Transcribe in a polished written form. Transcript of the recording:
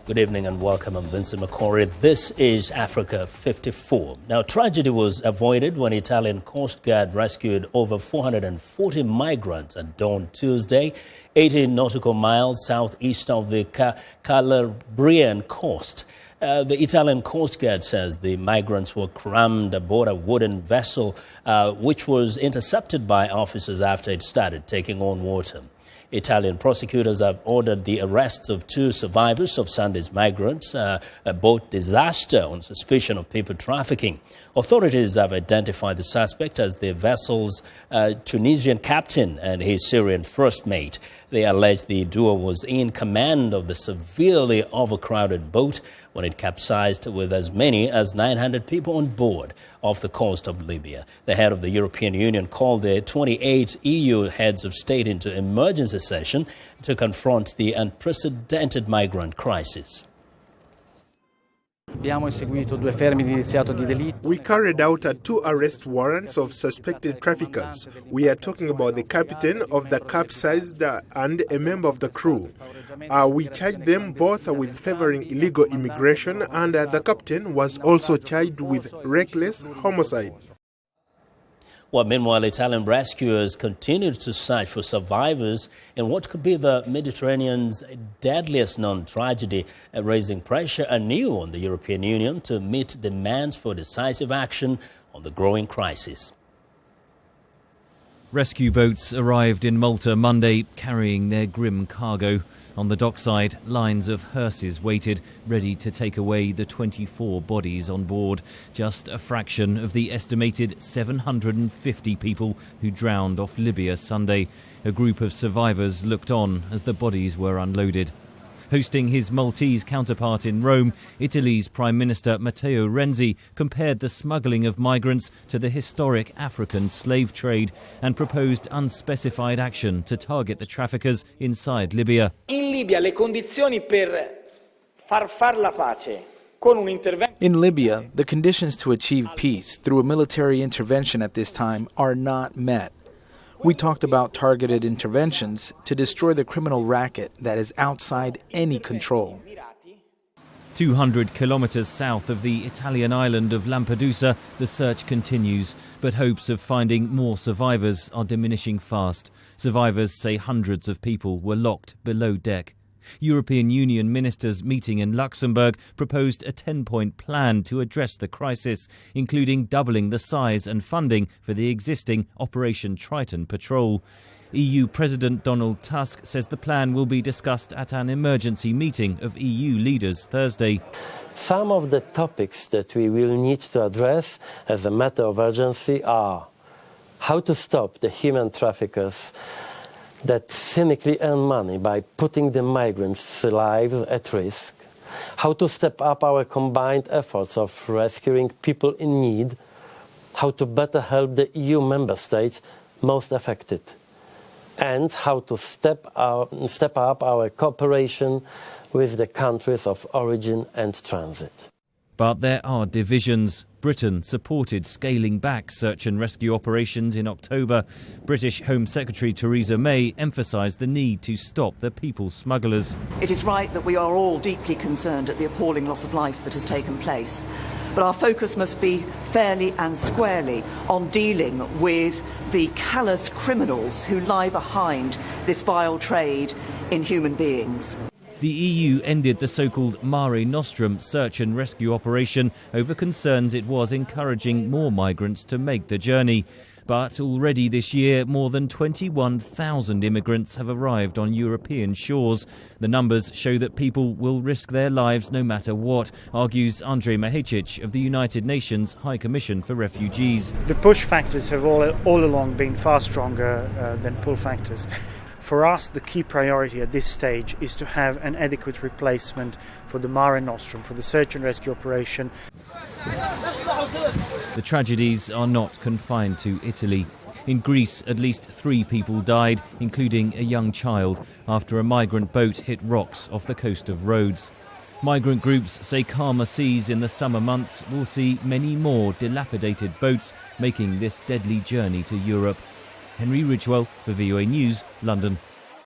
Good evening and welcome. I'm Vincent McCory. This is Africa 54. Now, tragedy was avoided when Italian Coast Guard rescued over 440 migrants at dawn Tuesday, 18 nautical miles southeast of the Calabrian coast. The Italian Coast Guard says the migrants were crammed aboard a wooden vessel, which was intercepted by officers after it started taking on water. Italian prosecutors have ordered the arrest of 2 survivors of Sunday's migrants boat disaster on suspicion of people trafficking. Authorities have identified the suspect as the vessel's Tunisian captain and his Syrian first mate. They allege the duo was in command of the severely overcrowded boat when it capsized with as many as 900 people on board off the coast of Libya. The head of the European Union called the 28 EU heads of state into emergency session to confront the unprecedented migrant crisis. We carried out 2 arrest warrants of suspected traffickers. We are talking about the captain of the capsized and a member of the crew. We charged them both with favoring illegal immigration, and the captain was also charged with reckless homicide. Well, meanwhile, Italian rescuers continued to search for survivors in what could be the Mediterranean's deadliest known tragedy, raising pressure anew on the European Union to meet demands for decisive action on the growing crisis. Rescue boats arrived in Malta Monday, carrying their grim cargo. On the dockside, lines of hearses waited, ready to take away the 24 bodies on board, just a fraction of the estimated 750 people who drowned off Libya Sunday. A group of survivors looked on as the bodies were unloaded. Hosting his Maltese counterpart in Rome, Italy's Prime Minister Matteo Renzi compared the smuggling of migrants to the historic African slave trade and proposed unspecified action to target the traffickers inside Libya. In Libya, the conditions to achieve peace through a military intervention at this time are not met. We talked about targeted interventions to destroy the criminal racket that is outside any control. 200 kilometres south of the Italian island of Lampedusa, the search continues, but hopes of finding more survivors are diminishing fast. Survivors say hundreds of people were locked below deck. European Union ministers meeting in Luxembourg proposed a 10-point plan to address the crisis, including doubling the size and funding for the existing Operation Triton patrol. EU President Donald Tusk says the plan will be discussed at an emergency meeting of EU leaders Thursday. Some of the topics that we will need to address as a matter of urgency are how to stop the human traffickers that cynically earn money by putting the migrants' lives at risk, how to step up our combined efforts of rescuing people in need, how to better help the EU member states most affected, and how to step up our cooperation with the countries of origin and transit. But there are divisions. Britain supported scaling back search and rescue operations in October. British Home Secretary Theresa May emphasised the need to stop the people smugglers. It is right that we are all deeply concerned at the appalling loss of life that has taken place. But our focus must be fairly and squarely on dealing with the callous criminals who lie behind this vile trade in human beings. The EU ended the so-called Mare Nostrum search and rescue operation over concerns it was encouraging more migrants to make the journey. But already this year, more than 21,000 immigrants have arrived on European shores. The numbers show that people will risk their lives no matter what, argues Andrej Mahecic of the United Nations High Commission for Refugees. The push factors have all along been far stronger than pull factors. For us, the key priority at this stage is to have an adequate replacement for the Mare Nostrum, for the search and rescue operation. The tragedies are not confined to Italy. In Greece, at least 3 people died, including a young child, after a migrant boat hit rocks off the coast of Rhodes. Migrant groups say calmer seas in the summer months will see many more dilapidated boats making this deadly journey to Europe. Henry Ridgwell for VOA News, London.